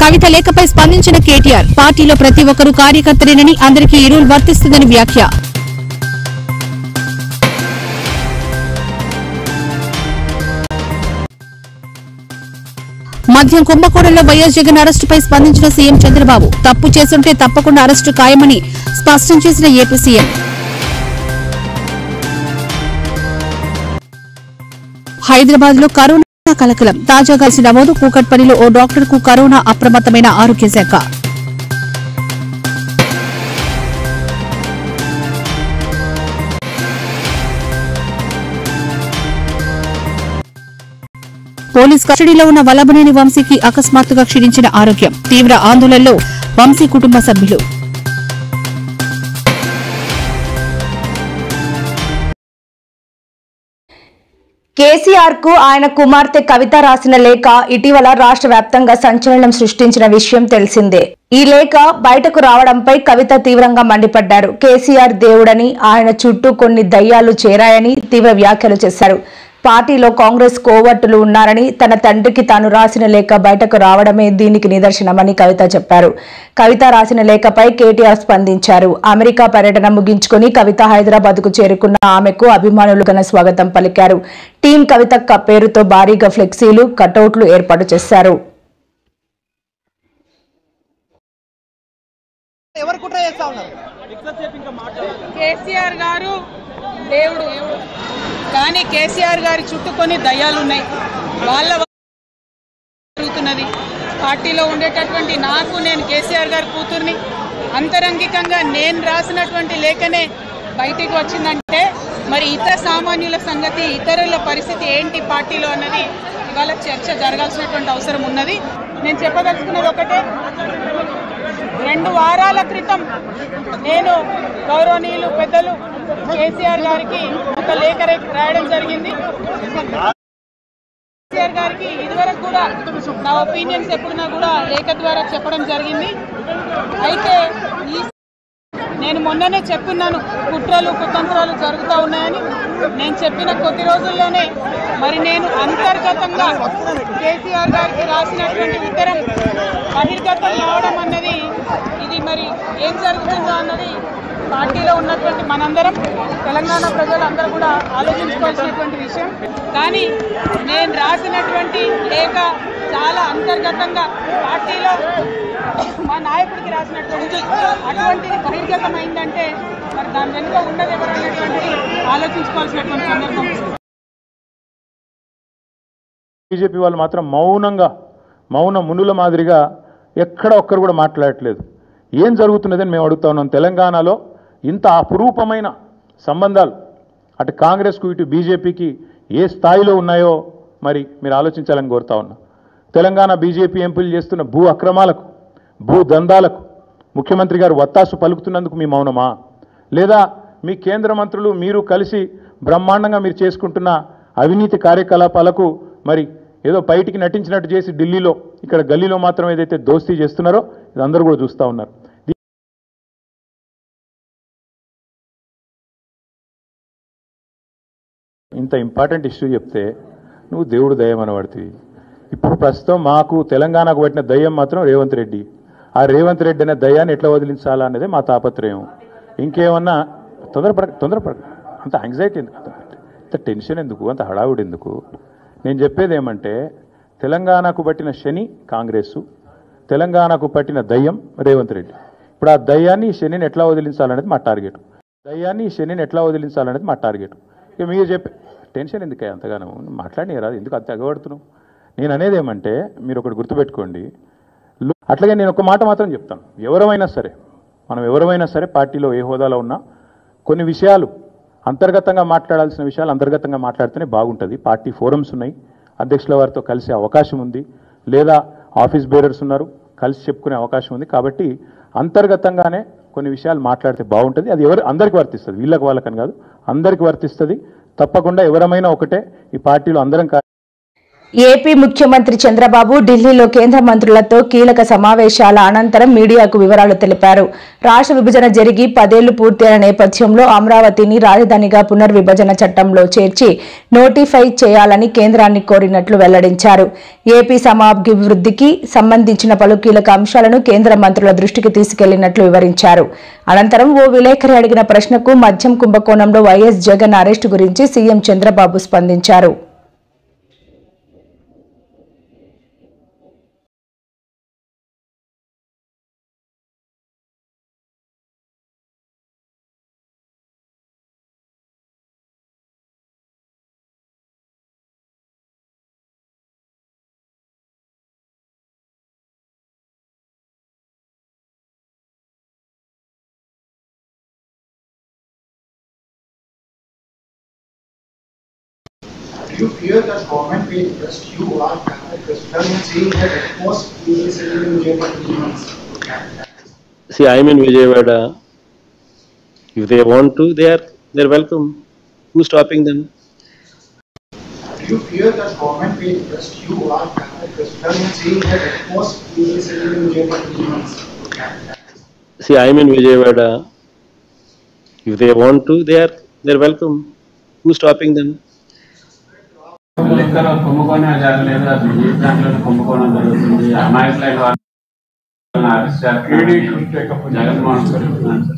కవిత లేఖపై స్పందించిన కేటీఆర్ పార్టీలో ప్రతి ఒక్కరూ కార్యకర్తలేనని అందరికీ ఈ రూల్ వర్తిస్తుందని వ్యాఖ్య. మద్యం కుంభకోణంలో వైఎస్ జగన్ అరెస్టుపై స్పందించిన సీఎం చంద్రబాబు తప్పు చేస్తుంటే తప్పకుండా అరెస్టు ఖాయమని స్పష్టం చేసిన ఏపీ సీఎం. హైదరాబాద్ లో కరోనా కలకలం తాజాగా నమోదు కూకట్పల్లిలో ఓ డాక్టర్ కు కరోనా అప్రమత్తమైన ఆరోగ్య శాఖ. పోలీస్ కస్టడీలో ఉన్న వల్లభనేని వంశీకి అకస్మాత్తుగా క్షీణించిన ఆరోగ్యం తీవ్ర ఆందోళనలో వంశీ కుటుంబ సభ్యులు. కేసీఆర్ కు ఆయన కుమార్తె కవిత రాసిన లేఖ ఇటీవల రాష్ట్ర వ్యాప్తంగా సంచలనం సృష్టించిన విషయం తెలిసిందే. ఈ లేఖ బయటకు రావడంపై కవిత తీవ్రంగా మండిపడ్డారు. కేసీఆర్ దేవుడని, ఆయన చుట్టూ కొన్ని దయ్యాలు చేరాయని తీవ్ర వ్యాఖ్యలు చేశారు. పార్టీలో కాంగ్రెస్ కోవర్టులు ఉన్నారని, తన తండ్రికి తాను రాసిన లేఖ బయటకు రావడమే దీనికి నిదర్శనమని కవిత చెప్పారు. కవిత రాసిన లేఖపై కేటీఆర్ స్పందించారు. అమెరికా పర్యటన ముగించుకుని కవిత హైదరాబాద్ కు చేరుకున్న ఆమెకు అభిమానులు ఘన స్వాగతం పలికారు. టీం కవితక్క పేరుతో భారీగా ఫ్లెక్సీలు, కటౌట్లు ఏర్పాటు చేశారు. కేసీఆర్ గారు దేవుడు, కానీ కేసీఆర్ గారి చుట్టూ కొన్ని దయ్యాలు ఉన్నాయి. వాళ్ళ జరుగుతున్నది పార్టీలో ఉండేటటువంటి నాకు, నేను కేసీఆర్ గారి కూతుర్ని, అంతరంగికంగా నేను రాసినటువంటి లేఖనే బయటికి వచ్చిందంటే మరి ఇతర సామాన్యుల సంగతి, ఇతరుల పరిస్థితి ఏంటి పార్టీలో అన్నది ఇవాళ చర్చ జరగాల్సినటువంటి అవసరం ఉన్నది. నేను చెప్పదలుచుకున్నది ఒకటే, 2 వారాల క్రితం నేను గౌరవనీయులు పెద్దలు కేసీఆర్ గారికి ఒక లేఖ రాయడం జరిగింది. కేసీఆర్ గారికి ఇదివరకు కూడా నా ఒపీనియన్స్ ఎప్పుడున్నా కూడా లేఖ ద్వారా చెప్పడం జరిగింది. అయితే నేను మొన్ననే చెప్పున్నాను, కుట్రలు కుతంత్రాలు జరుగుతూ ఉన్నాయని. నేను చెప్పిన కొద్ది రోజుల్లోనే మరి నేను అంతర్గతంగా కేసీఆర్ గారికి రాసినటువంటి ఉత్తరం బహిర్గతం కావడం అన్నది, ఇది మరి ఏం జరుగుతుందో అన్నది పార్టీలో ఉన్నటువంటి మనందరం, తెలంగాణ ప్రజలందరూ కూడా ఆలోచించుకోవాల్సినటువంటి విషయం. కానీ నేను రాసినటువంటి లేఖ చాలా అంతర్గతంగా పార్టీలో మా నాయకుడికి రాసినటువంటి అటువంటిది బహిర్గతమైందంటే మరి దాని వెనుక ఉన్నది ఎవరు అనేటువంటిది ఆలోచించుకోవాల్సినటువంటి సందర్భం. బీజేపీ వాళ్ళు మాత్రం మౌన మునుల మాదిరిగా ఎక్కడ ఒక్కరు కూడా మాట్లాడట్లేదు. ఏం జరుగుతున్నదని మేము అడుగుతా ఉన్నాం. తెలంగాణలో ఇంత అపురూపమైన సంబంధాలు అటు కాంగ్రెస్కు ఇటు బీజేపీకి ఏ స్థాయిలో ఉన్నాయో మరి మీరు ఆలోచించాలని కోరుతా ఉన్నా. తెలంగాణ బీజేపీ ఎంపీలు చేస్తున్న భూ అక్రమాలకు, భూ దందాలకు ముఖ్యమంత్రి గారు వత్తాసు పలుకుతున్నందుకు మీ మౌనమా? లేదా మీ కేంద్ర మంత్రులు మీరు కలిసి బ్రహ్మాండంగా మీరు చేసుకుంటున్న అవినీతి కార్యకలాపాలకు మరి ఏదో బయటికి నటించినట్టు చేసి ఢిల్లీలో, ఇక్కడ గల్లీలో మాత్రం ఏదైతే దోస్తీ చేస్తున్నారో ఇది అందరూ కూడా చూస్తూ ఉన్నారు. ఇంత ఇంపార్టెంట్ ఇష్యూ చెప్తే నువ్వు దేవుడు దయ్యం అనబడుతుంది. ఇప్పుడు ప్రస్తుతం మాకు తెలంగాణకు పట్టిన దయ్యం మాత్రం రేవంత్ రెడ్డి. ఆ రేవంత్ రెడ్డి అనే దయ్యాన్ని ఎట్లా వదిలించాలా అనేది మా తాపత్రయం. ఇంకేమన్నా తొందరపడ అంత యాంగ్జైటీ ఎందుకు, అంత టెన్షన్ ఎందుకు, అంత హడావుడి ఎందుకు? నేను చెప్పేది ఏమంటే, తెలంగాణకు పట్టిన శని కాంగ్రెసు, తెలంగాణకు పట్టిన దయ్యం రేవంత్ రెడ్డి. ఇప్పుడు ఆ దయ్యాన్ని శనిని ఎట్లా వదిలించాలనేది మా టార్గెట్. ఇక మీరు చెప్పే టెన్షన్ ఎందుకే అంతగానో మాట్లాడినారా? ఎందుకు అంత ఎగబడుతున్నావు? నేను అనేది ఏమంటే, మీరు ఒకటి గుర్తుపెట్టుకోండి. అట్లాగే నేను ఒక మాట మాత్రం చెప్తాను, మనం ఎవరైనా సరే పార్టీలో ఏ హోదాలో ఉన్నా కొన్ని విషయాలు అంతర్గతంగా మాట్లాడాల్సిన విషయాలు అంతర్గతంగా మాట్లాడితేనే బాగుంటుంది. పార్టీ ఫోరమ్స్ ఉన్నాయి, అధ్యక్షుల వారితో కలిసే అవకాశం ఉంది, లేదా ఆఫీస్ బేరర్స్ ఉన్నారు, కలిసి చెప్పుకునే అవకాశం ఉంది. కాబట్టి అంతర్గతంగానే కొన్ని విషయాలు మాట్లాడితే బాగుంటుంది. అది అందరికీ వర్తిస్తుంది, వీళ్ళకి వాళ్ళకని కాదు, అందరికీ వర్తిస్తుంది. తప్పకుండా ఎవరమైనా ఒకటే, ఈ పార్టీలో అందరం ఏపీ ముఖ్యమంత్రి చంద్రబాబు ఢిల్లీలో కేంద్ర మంత్రులతో కీలక సమావేశాల అనంతరం మీడియాకు వివరాలు తెలిపారు. రాష్ట్ర విభజన జరిగి 10 ఏళ్లు పూర్తయిన నేపథ్యంలో అమరావతిని రాజధానిగా పునర్విభజన చట్టంలో చేర్చి నోటిఫై చేయాలని కేంద్రాన్ని కోరినట్లు వెల్లడించారు. ఏపీ సమాభివృద్ధికి సంబంధించిన పలు కీలక అంశాలను కేంద్ర మంత్రుల దృష్టికి తీసుకెళ్లినట్లు వివరించారు. అనంతరం ఓ విలేకరి అడిగిన ప్రశ్నకు మద్యం కుంభకోణంలో వైఎస్ జగన్ అరెస్టు గురించి సీఎం చంద్రబాబు స్పందించారు. Do you fear that government will arrest you or Cabinet President saying that at most you will be settled in jail for 3 months? See, I am in Vijayawada. If they want to, they're welcome. Who's stopping them? Do you fear that government will arrest you or Cabinet President saying that at most you will be settled in jail for 3 months? See, I am in Vijayawada. If they want to, they're welcome. Who's stopping them? లెక్కలో కుంభకోణం జరగలేదు, అది ఈ దాంట్లో కుంభకోణం జరుగుతుంది. అమాయకులైన వారిని అరెస్ట్ చేస్తున్నారు జగన్మోహన్ రెడ్డి.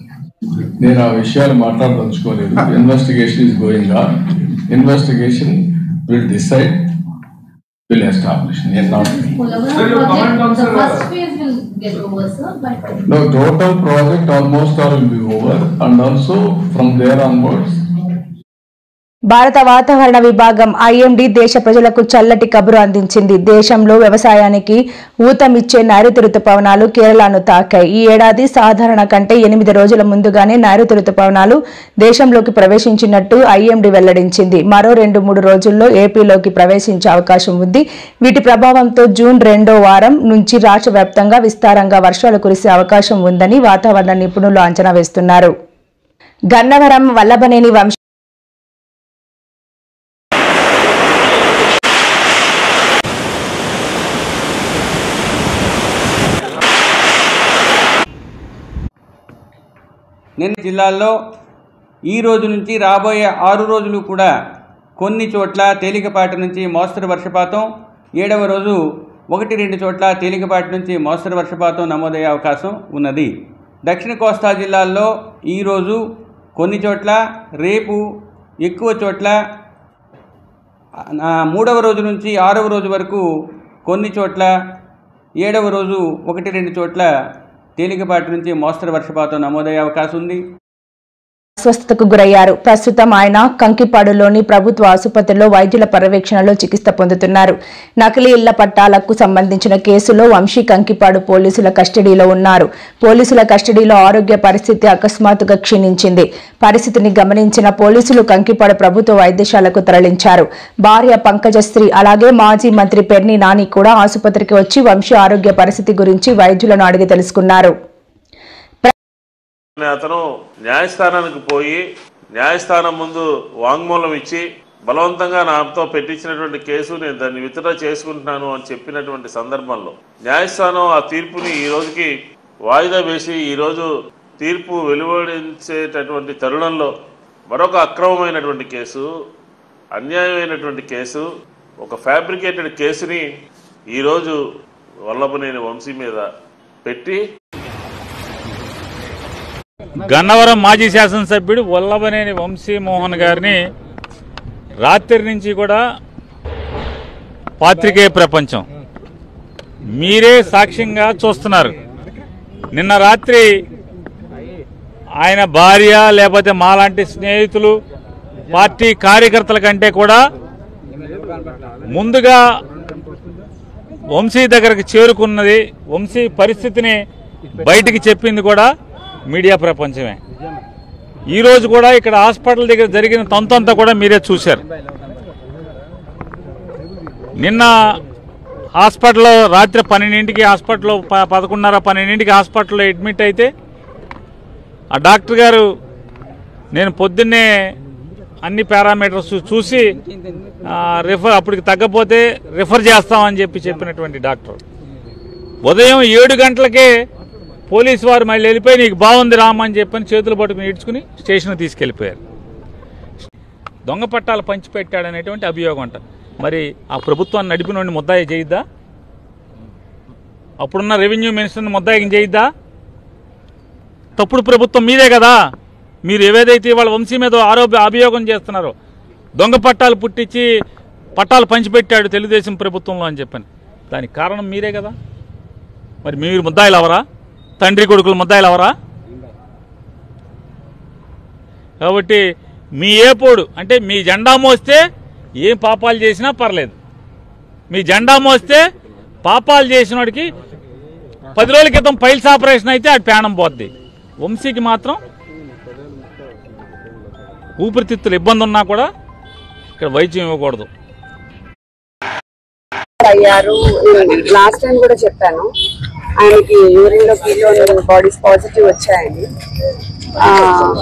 నేను ఆ విషయాలు మాట్లాడదలుచుకోలేదు. Investigation is going on. Investigation will decide, will establish. No, total project almost all will be over, and also from there onwards. భారత వాతావరణ విభాగం ఐఎండీ దేశ ప్రజలకు చల్లటి కబురు అందించింది. దేశంలో వ్యవసాయానికి ఊతమిచ్చే నైరుతి రుతుపవనాలు కేరళను తాకాయి. ఈ ఏడాది సాధారణ కంటే 8 రోజుల ముందుగానే నైరుతి రుతుపవనాలు దేశంలోకి ప్రవేశించినట్టు ఐఎండీ వెల్లడించింది. మరో 2-3 రోజుల్లో ఏపీలోకి ప్రవేశించే అవకాశం ఉంది. వీటి ప్రభావంతో జూన్ 2వ వారం నుంచి రాష్ట్ర వ్యాప్తంగా విస్తారంగా వర్షాలు కురిసే అవకాశం ఉందని వాతావరణ నిపుణులు అంచనా వేస్తున్నారు. గన్నవరం వల్లభనేని వంశ నిన్న జిల్లాల్లో ఈ రోజు నుంచి రాబోయే 6 రోజులు కూడా కొన్ని చోట్ల తేలికపాటి నుంచి మోస్తరు వర్షపాతం, 7వ రోజు 1-2 చోట్ల తేలికపాటి నుంచి మోస్తరు వర్షపాతం నమోదయ్యే అవకాశం ఉన్నది. దక్షిణ కోస్తా జిల్లాల్లో ఈరోజు కొన్ని చోట్ల, రేపు ఎక్కువ చోట్ల, 3వ రోజు నుంచి 6వ రోజు వరకు కొన్ని చోట్ల, 7వ రోజు 1-2 చోట్ల తేలికపాటి నుంచి మోస్తరు వర్షపాతం నమోదయ్యే అవకాశం ఉంది. అస్వస్థతకు గురయ్యారు. ప్రస్తుతం ఆయన కంకిపాడులోని ప్రభుత్వ ఆసుపత్రిలో వైద్యుల పర్యవేక్షణలో చికిత్స పొందుతున్నారు. నకిలీ ఇళ్ల పట్టాలకు సంబంధించిన కేసులో వంశీ కంకిపాడు పోలీసుల కస్టడీలో ఉన్నారు. పోలీసుల కస్టడీలో ఆరోగ్య పరిస్థితి అకస్మాత్తుగా క్షీణించింది. పరిస్థితిని గమనించిన పోలీసులు కంకిపాడు ప్రభుత్వ వైద్యశాలకు తరలించారు. భార్య పంకజశ్రీ అలాగే మాజీ మంత్రి పెర్ని నాని కూడా ఆసుపత్రికి వచ్చి వంశీ ఆరోగ్య పరిస్థితి గురించి వైద్యులను అడిగి తెలుసుకున్నారు. అతను న్యాయస్థానానికి పోయి న్యాయస్థానం ముందు వాంగ్మూలం ఇచ్చి బలవంతంగా నాతో పెట్టించినటువంటి కేసు నేను దాన్ని విత్డ్రా చేసుకుంటున్నాను అని చెప్పినటువంటి సందర్భంలో న్యాయస్థానం ఆ తీర్పుని ఈ రోజుకి వాయిదా వేసి ఈరోజు తీర్పు వెలువడించేటటువంటి తరుణంలో మరొక అక్రమమైనటువంటి కేసు, అన్యాయమైనటువంటి కేసు, ఒక ఫ్యాబ్రికేటెడ్ కేసుని ఈరోజు వల్లభనేని వంశీ మీద పెట్టి గన్నవరం మాజీ శాసనసభ్యుడు వల్లభనేని వంశీమోహన్ గారిని రాత్రి నుంచి కూడా పాత్రికేయ ప్రపంచం మీరే సాక్ష్యంగా చూస్తున్నారు. నిన్న రాత్రి ఆయన భార్య లేకపోతే మాలాంటి స్నేహితులు, పార్టీ కార్యకర్తల కంటే కూడా ముందుగా వంశీ దగ్గరకు చేరుకున్నది, వంశీ పరిస్థితిని బయటికి చెప్పింది కూడా మీడియా ప్రపంచమే. ఈరోజు కూడా ఇక్కడ హాస్పిటల్ దగ్గర జరిగిన తంతంతా కూడా మీరే చూశారు. నిన్న హాస్పిటల్లో రాత్రి 12ంటికి హాస్పిటల్లో 11:30-12ంటికి హాస్పిటల్లో అడ్మిట్ అయితే ఆ డాక్టర్ గారు నేను పొద్దున్నే అన్ని పారామీటర్స్ చూసి అప్పటికి తగ్గపోతే రిఫర్ చేస్తామని చెప్పినటువంటి డాక్టర్ ఉదయం 7 గంటలకే పోలీసు వారు మళ్ళీ వెళ్ళిపోయి నీకు బాగుంది రామని చెప్పని చేతులు పట్టుకుని ఈడ్చుకుని స్టేషన్కి తీసుకెళ్లిపోయారు. దొంగ పట్టాలు పంచిపెట్టాడనేటువంటి అభియోగం అంట. మరి ఆ ప్రభుత్వాన్ని నడిపినోడిని ముద్దాయి చేయొద్దా? అప్పుడున్న రెవెన్యూ మినిస్టర్ని ముద్దాయి చేయొద్దా? తప్పుడు ప్రభుత్వం మీదే కదా. మీరు ఏవేదైతే వాళ్ళ వంశీ మీద అభియోగం చేస్తున్నారో దొంగ పట్టాలు పుట్టించి పట్టాలు పంచిపెట్టాడు తెలుగుదేశం ప్రభుత్వంలో అని చెప్పని, దానికి కారణం మీరే కదా. మరి మీరు ముద్దాయిలు అవరా? తండ్రి కొడుకులు ముద్దాయిలు అవరా? కాబట్టి మీ ఏపోడు అంటే మీ జెండా మోస్తే ఏం పాపాలు చేసినా పర్లేదు. మీ జెండా మోస్తే పాపాలు చేసిన వాడికి 10 రోజుల క్రితం పైల్స్ ఆపరేషన్ అయితే అది ప్రాణం పోద్ది. వంశీకి మాత్రం ఊపిరితిత్తులు ఇబ్బంది ఉన్నా కూడా ఇక్కడ వైద్యం ఇవ్వకూడదు. అయ్యారు. లాస్ట్ టైం కూడా చెప్పాను, ఆయనకి యూరిన్ లో కిలోన్ బాడీస్ పాజిటివ్ వచ్చాయని.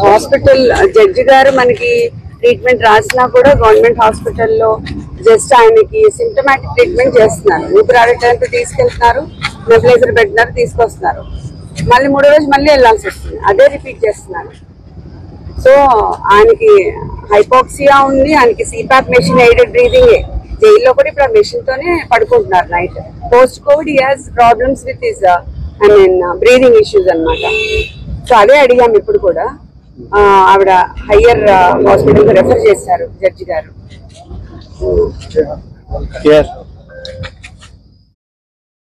హాస్పిటల్ జడ్జి గారు మనకి ట్రీట్మెంట్ రాసినా కూడా గవర్నమెంట్ హాస్పిటల్లో జస్ట్ ఆయనకి సింటమాటిక్ ట్రీట్మెంట్ చేస్తున్నారు. ఊపిరాడటానికి తీసుకెళ్తున్నారు, నెబులైజర్ పెట్టినారు, తీసుకొస్తున్నారు. మళ్ళీ 3వ రోజు మళ్ళీ వెళ్లాల్సి వస్తుంది, అదే రిపీట్ చేస్తున్నారు. సో ఆయనకి హైపోక్సియా ఉంది, ఆయనకి సిపాప్ మెషిన్ ఎయిడెడ్ బ్రీదింగ్. జైల్లో కూడా ఇప్పుడు ఆ మెషిన్ తోనే పడుకుంటున్నారు night. Post COVID he has problems with his breathing issues అన్నమాట. సో అదే అడిగాం ఇప్పుడు కూడా. ఆవిడ హయ్యర్ హాస్పిటల్ కి రెఫర్ చేశారు జడ్జి గారు.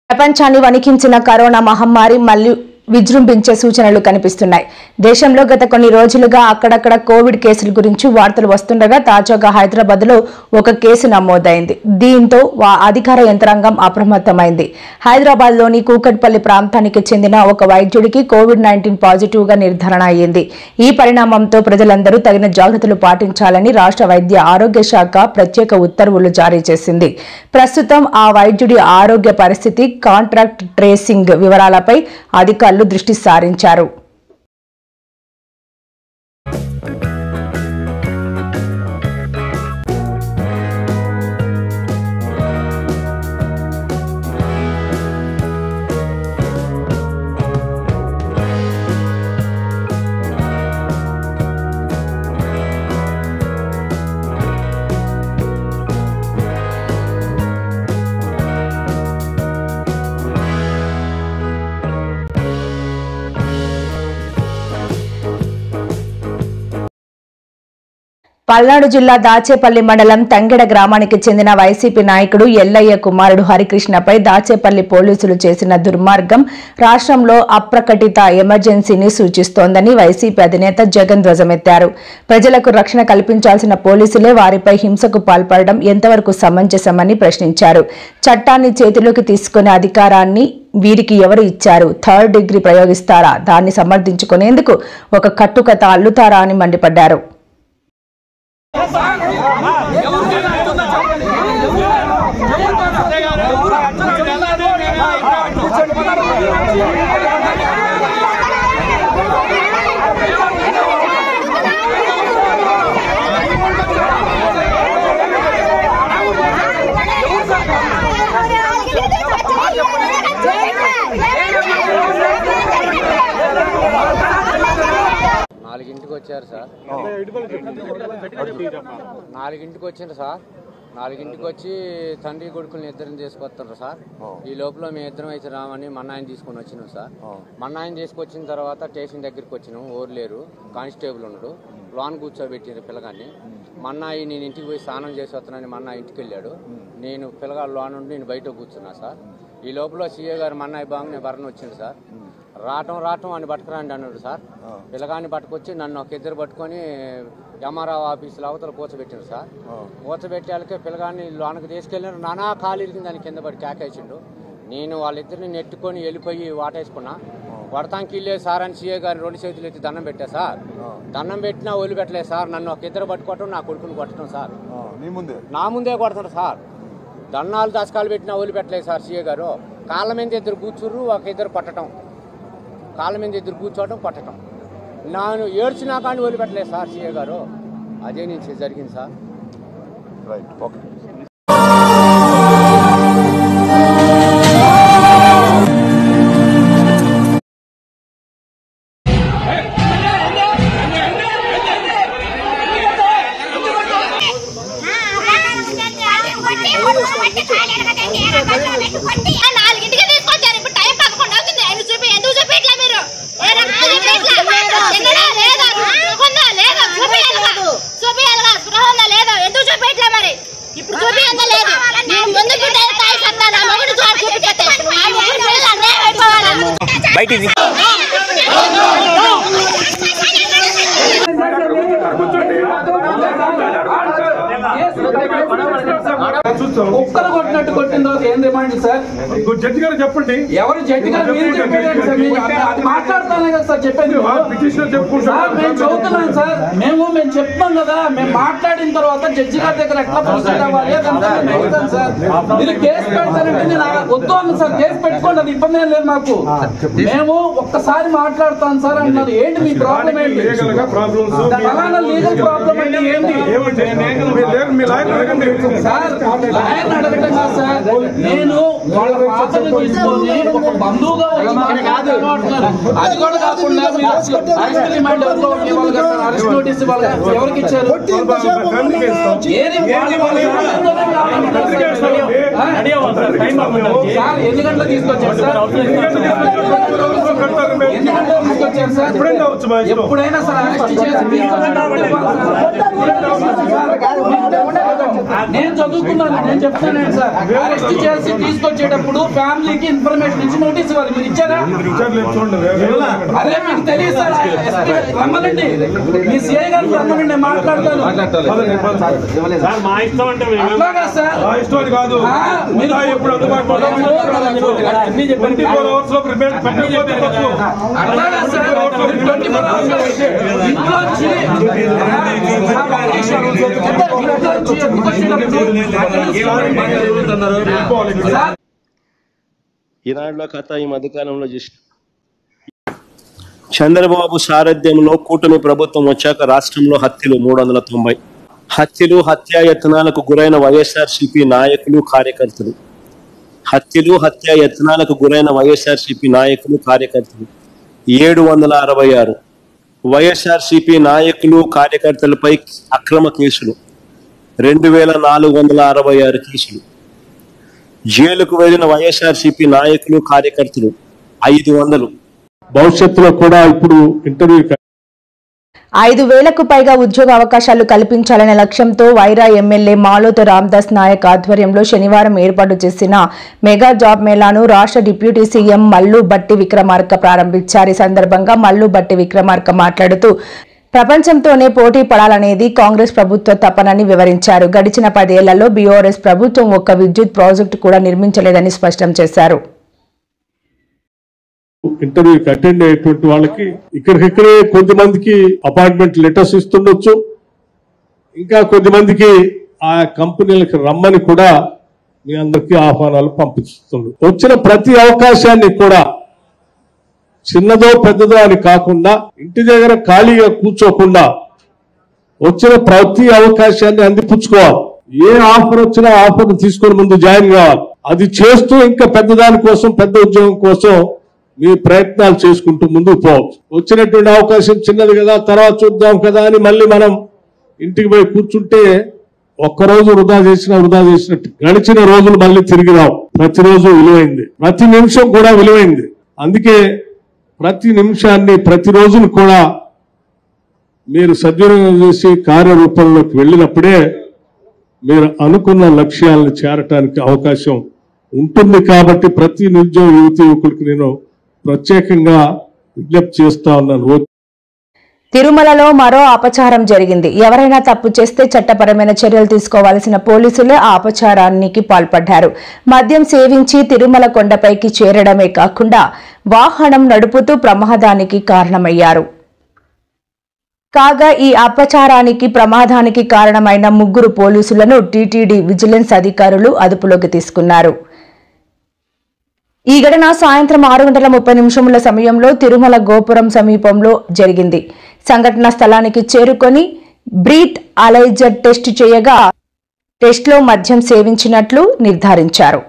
ప్రపంచాన్ని వణికించిన కరోనా మహమ్మారి మళ్లీ విజృంభించే సూచనలు కనిపిస్తున్నాయి. దేశంలో గత కొన్ని రోజులుగా అక్కడక్కడ కోవిడ్ కేసుల గురించి వార్తలు వస్తుండగా తాజాగా హైదరాబాద్ లో ఒక కేసు నమోదైంది. దీంతో అధికార యంత్రాంగం అప్రమత్తమైంది. హైదరాబాద్ లోని కూకట్పల్లి ప్రాంతానికి చెందిన ఒక వైద్యుడికి కోవిడ్-19 పాజిటివ్ గా నిర్ధారణ అయ్యింది. ఈ పరిణామంతో ప్రజలందరూ తగిన జాగ్రత్తలు పాటించాలని రాష్ట్ర వైద్య ఆరోగ్య శాఖ ప్రత్యేక ఉత్తర్వులు జారీ చేసింది. ప్రస్తుతం ఆ వైద్యుడి ఆరోగ్య పరిస్థితి, కాంట్రాక్ట్ ట్రేసింగ్ వివరాలపై అధికారులు దృష్టి సారించారు. పల్నాడు జిల్లా దాచేపల్లి మండలం తంగెడ గ్రామానికి చెందిన వైసీపీ నాయకుడు ఎల్లయ్య కుమారుడు హరికృష్ణపై దాచేపల్లి పోలీసులు చేసిన దుర్మార్గం రాష్ట్రంలో అప్రకటిత ఎమర్జెన్సీని సూచిస్తోందని వైసీపీ అధినేత జగన్ ధ్వజమెత్తారు. ప్రజలకు రక్షణ కల్పించాల్సిన పోలీసులే వారిపై హింసకు పాల్పడడం ఎంతవరకు సమంజసమని ప్రశ్నించారు. చట్టాన్ని చేతిలోకి తీసుకునే అధికారాన్ని వీరికి ఎవరు ఇచ్చారు? 3rd degree ప్రయోగిస్తారా? దాన్ని సమర్థించుకునేందుకు ఒక కట్టుకథ అల్లుతారా అని మండిపడ్డారు. నాలుగింటికి వచ్చారు సార్. 4ంటికి వచ్చిండ్రు సార్. 4ంటికి వచ్చి తండ్రి కొడుకుల్ని ఇద్దరిని తీసుకొస్తారు సార్. ఈ లోపల మేము ఇద్దరం అయితే రామని మన్నాయని తీసుకొని వచ్చినాం సార్. మన్నాయని తీసుకొచ్చిన తర్వాత స్టేషన్ దగ్గరికి వచ్చినాం. ఓరు లేరు, కానిస్టేబుల్ ఉన్నాడు. లోన్ కూర్చోబెట్టిండ్రు పిల్లగాన్ని. మన్నాయి నేను ఇంటికి పోయి స్నానం చేసి వస్తున్నాను, మన్నా ఇంటికి వెళ్ళాడు. నేను పిల్లగాడు లోన్ ఉండి నేను బయట కూర్చున్నా సార్. ఈ లోపల సీఏ గారు మన్నాయి బాగుంది భరణ వచ్చింది సార్. రావటం అని పట్టుకురండి అన్నాడు సార్. పిల్లగాన్ని పట్టుకొచ్చి నన్ను ఒక ఇద్దరు పట్టుకొని ఎంఆర్ఓ ఆఫీసులో అవతల కూర్చోబెట్టారు సార్. కూర్చోబెట్టాలకే పిల్లగాన్ని లోనకి తీసుకెళ్ళారు. నానా కాలు ఇరిగింది, దాని కింద పడి కేకేసిండు. నేను వాళ్ళిద్దరిని నెట్టుకొని వెళ్ళిపోయి వాటేసుకున్నా. కొడతానికి వెళ్ళే సార్ అని సీఏ గారిని 2 చేతులు ఎత్తి దండం పెట్టా సార్. దండం పెట్టినా వదిలిపెట్టలేదు సార్. నన్ను ఒక ఇద్దరు పట్టుకోవటం, నా కొడుకుని కొట్టడం సార్. నా ముందే కొడతాడు సార్. దన్నాలు దశకాలు పెట్టినా వదిలిపెట్టలేదు సార్ సీఏ గారు. కాళ్ళ మీద ఇద్దరు కూర్చుర్రు, ఒక ఇద్దరు పట్టడం. కాళ్ళ మీద ఇద్దరు కూర్చోవడం, పట్టడం. నేను ఏడ్చినా కానీ వదిలిపెట్టలేదు సార్ సీఏ గారు. అదే నుంచి జరిగింది సార్. Right, okay. కుక్కలు కొట్టినట్టు కొట్టిన తర్వాత ఏం డిమాండ్ సార్? జడ్జి గారు చెప్పండి. ఎవరు జడ్జి గారు? మీరు చెప్పేది అది మాట్లాడతానే కదా సార్ చెప్పేది. సార్ మేము చదువుతున్నాం సార్, మేము చెప్తున్నాం కదా, మేము మాట్లాడిన తర్వాత జడ్జి గారి దగ్గర ఎట్లా ప్రొసీడ్ అవ్వాలి అడుగుతాను సార్. మీరు కేసు పెడతానంటే నేను వద్దు అన్న సార్, కేసు పెట్టుకోండి, అది ఇబ్బంది ఏం లేదు మాకు. మేము ఒక్కసారి మాట్లాడతాను సార్ అంటున్నారు. ఏంటి మీ ప్రాబ్లం? ఏంటి ఫలానా లీగల్ ప్రాబ్లం అంటే ఏంటి సార్? లాయర్ని అడగటం కాదు సార్, నేను వాళ్ళ ఫాదర్ని తీసుకొని ఒక బంధువుగా కాదు. అది కూడా కాకుండా మీరు అరెస్ట్ రిమాండ్ అరెస్ట్ నోటీస్ ఎవరికి ఇచ్చారు? సార్ ఎన్ని గంటలకు తీసుకొచ్చారు సార్? ఎన్ని గంటలకు తీసుకొచ్చారు సార్? ఎప్పుడైనా సార్ అరెస్ట్ చేసి నేను చదువుకున్నాను, నేను చెప్తాను సార్. అరెస్ట్ చేసి తీసుకొచ్చేటప్పుడు ఫ్యామిలీకి ఇన్ఫర్మేషన్ ఇచ్చి నోటీస్ ఇవ్వాలి. మీరు ఇచ్చారా? అదే మీకు తెలియదు సార్. రమ్మనండి, మీ సిఐ గారు రమ్మనండి, నేను మాట్లాడతాను. అట్లాగా సార్ మీరు అట్లాగా సార్ ఇంట్లో వచ్చి ఈనాడులో కథ ఈ మధ్యకాలంలో చూసిన చంద్రబాబు సారథ్యంలో కూటమి ప్రభుత్వం వచ్చాక రాష్ట్రంలో హత్యలు 390. హత్యలు, హత్యాయత్నాలకు గురైన వైఎస్ఆర్సీపీ నాయకులు, కార్యకర్తలు. హత్యలు, హత్యాయత్నాలకు గురైన వైఎస్ఆర్సీపీ నాయకులు, కార్యకర్తలు 766. వైఎస్ఆర్సీపీ నాయకులు, కార్యకర్తలపై అక్రమ కేసులు 2466 కేసులు. జైలుకు వెళ్లిన వైఎస్ఆర్సీపీ నాయకులు, కార్యకర్తలు 500. భవిష్యత్తులో కూడా ఇప్పుడు ఇంటర్వ్యూ 5,000కు పైగా ఉద్యోగ అవకాశాలు కల్పించాలనే లక్ష్యంతో వైరా ఎమ్మెల్యే మాలోతు రామదాస్ నాయక్ ఆధ్వర్యంలో శనివారం ఏర్పాటు చేసిన మెగా జాబ్ మేళాను రాష్ట్ర డిప్యూటీ సీఎం మల్లు బట్టి విక్రమార్క ప్రారంభించారు. ఈ సందర్భంగా మల్లు బట్టి విక్రమార్క మాట్లాడుతూ ప్రపంచంతోనే పోటీ పడాలనేది కాంగ్రెస్ ప్రభుత్వ తపనని వివరించారు. గడిచిన 10 ఏళ్లలో బీఆర్ఎస్ ప్రభుత్వం ఒక్క విద్యుత్ ప్రాజెక్టు కూడా నిర్మించలేదని స్పష్టం చేశారు. ఇంటర్వ్యూకి అటెండ్ అయ్యేటువంటి వాళ్ళకి ఇక్కడికిక్కడే కొంతమందికి అపాయింట్మెంట్ లెటర్స్ ఇస్తుండొచ్చు, ఇంకా కొంతమందికి ఆ కంపెనీలకు రమ్మని కూడా మీ అందరికీ ఆహ్వానాలు పంపిస్తుంది. వచ్చిన ప్రతి అవకాశాన్ని కూడా చిన్నదో పెద్దదో అని కాకుండా ఇంటి దగ్గర ఖాళీగా కూర్చోకుండా వచ్చిన ప్రతి అవకాశాన్ని అందిపుచ్చుకోవాలి. ఏ ఆఫర్ వచ్చినా ఆఫర్ తీసుకొని ముందు జాయిన్ కావాలి. అది చేస్తూ ఇంకా పెద్దదాని కోసం, పెద్ద ఉద్యోగం కోసం మీ ప్రయత్నాలు చేసుకుంటూ ముందుకు పోవచ్చు. వచ్చినటువంటి అవకాశం చిన్నది కదా, తర్వాత చూద్దాం కదా అని మళ్ళీ మనం ఇంటికి పోయి కూర్చుంటే ఒక్కరోజు వృధా చేసినట్టు. గడిచిన రోజులు మళ్ళీ తిరిగి రావు. ప్రతిరోజు విలువైంది, ప్రతి నిమిషం కూడా విలువైంది. అందుకే ప్రతి నిమిషాన్ని, ప్రతి రోజును కూడా మీరు సద్వినియోగం చేసి కార్యరూపంలోకి వెళ్ళినప్పుడే మీరు అనుకున్న లక్ష్యాలను చేరటానికి అవకాశం ఉంటుంది. కాబట్టి ప్రతి నిరుద్యోగ యువకులకు నేను ప్రత్యేకంగా విజ్ఞప్తి చేస్తా ఉన్నాను. తిరుమలలో మరో అపచారం జరిగింది. ఎవరైనా తప్పు చేస్తే చట్టపరమైన చర్యలు తీసుకోవాల్సిన పోలీసులే ఆ అపచారానికి పాల్పడ్డారు. మద్యం సేవించి తిరుమల కొండపైకి చేరడమే కాకుండా వాహనం నడుపుతూ ప్రమాదానికి కారణమయ్యారు. కాగా ఈ అపచారానికి, ప్రమాదానికి కారణమైన 3 పోలీసులను టీటీడీ విజిలెన్స్ అధికారులు అదుపులోకి తీసుకున్నారు. ఈ ఘటన సాయంత్రం 6:30 సమయంలో తిరుమల గోపురం సమీపంలో జరిగింది. సంఘటన స్థలానికి చేరుకొని బ్రీత్ అలైజర్ టెస్ట్ చేయగా టెస్ట్లో మద్యం సేవించినట్లు నిర్ధారించారు.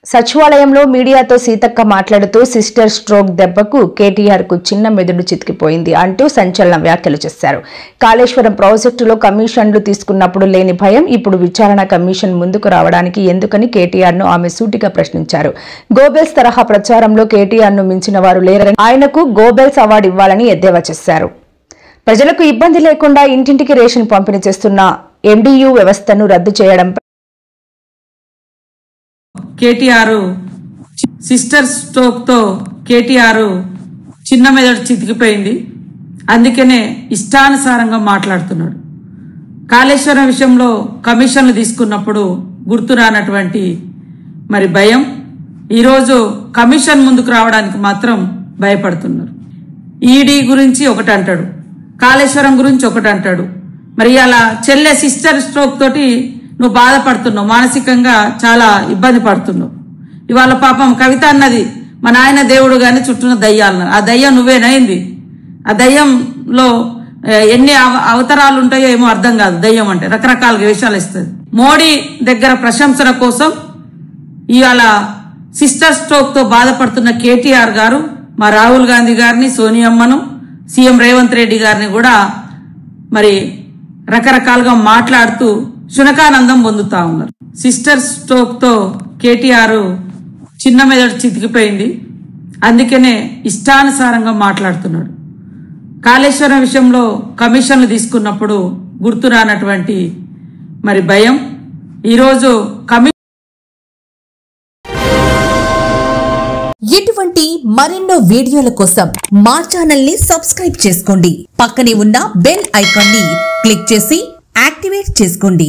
సచివాలయంలో మీడియాతో సీతక్క మాట్లాడుతూ సిస్టర్ స్ట్రోక్ దెబ్బకు కేటీఆర్ కు చిన్న మెదడు చితికిపోయింది అంటూ సంచలన వ్యాఖ్యలు చేశారు. కాళేశ్వరం ప్రాజెక్టులో కమిషన్లు తీసుకున్నప్పుడు లేని భయం ఇప్పుడు విచారణ కమిషన్ ముందుకు రావడానికి ఎందుకని కేటీఆర్ ను ఆమె సూటిగా ప్రశ్నించారు. గోబెల్స్ తరహా ప్రచారంలో కేటీఆర్ ను మించిన వారు లేరని ఆయనకు గోబెల్స్ అవార్డు ఇవ్వాలని ఎద్దేవా చేశారు. ప్రజలకు ఇబ్బంది లేకుండా ఇంటింటికి రేషన్ పంపిణీ చేస్తున్న ఎండియు వ్యవస్థను రద్దు చేయడంపై కేటీఆర్ సిస్టర్ స్ట్రోక్ తో కేటీఆర్ చిన్న మెదడు చితికిపోయింది. అందుకనే ఇష్టానుసారంగా మాట్లాడుతున్నాడు. కాళేశ్వరం విషయంలో కమిషన్లు తీసుకున్నప్పుడు గుర్తు రానటువంటి మరి భయం ఈరోజు కమిషన్ ముందుకు రావడానికి మాత్రం భయపడుతున్నారు. ఈడీ గురించి ఒకటి అంటాడు, కాళేశ్వరం గురించి ఒకటి అంటాడు. మరి అలా చెల్లె సిస్టర్ స్ట్రోక్ తోటి నువ్వు బాధపడుతున్నావు, మానసికంగా చాలా ఇబ్బంది పడుతున్నావు. ఇవాళ పాపం కవిత అన్నది మా నాయన దేవుడు గాని చుట్టూన దయ్యాలన్నారు. ఆ దయ్యం నువ్వేనైంది. ఆ దయ్యంలో ఎన్ని అవతారాలు ఉంటాయో ఏమో అర్థం కాదు. దయ్యం అంటే రకరకాలుగా వేషాలు ఇస్తుంది. మోడీ దగ్గర ప్రశంసల కోసం ఇవాళ సిస్టర్ స్ట్రోక్ తో బాధపడుతున్న కేటీఆర్ గారు మా రాహుల్ గాంధీ గారిని, సోనియమ్మను, సీఎం రేవంత్ రెడ్డి గారిని కూడా మరి రకరకాలుగా మాట్లాడుతూ శునకానందం పొందుతా ఉన్నారు. సిస్టర్ స్ట్రోక్ తో కేటీఆర్ చిన్న మెదడు చితికిపోయింది. అందుకనే ఇష్టానుసారంగా మాట్లాడుతున్నాడు. కాళేశ్వరం విషయంలో కమిషన్లు తీసుకున్నప్పుడు గుర్తు రానటువంటి మరి భయం ఈరోజు ఇటువంటి మరెన్నో వీడియోల కోసం మా ఛానల్ ని సబ్స్క్రైబ్ చేసుకోండి. పక్కనే ఉన్న బెల్ ఐకాన్ ని క్లిక్ చేసి యాక్టివేట్ చేసుకోండి.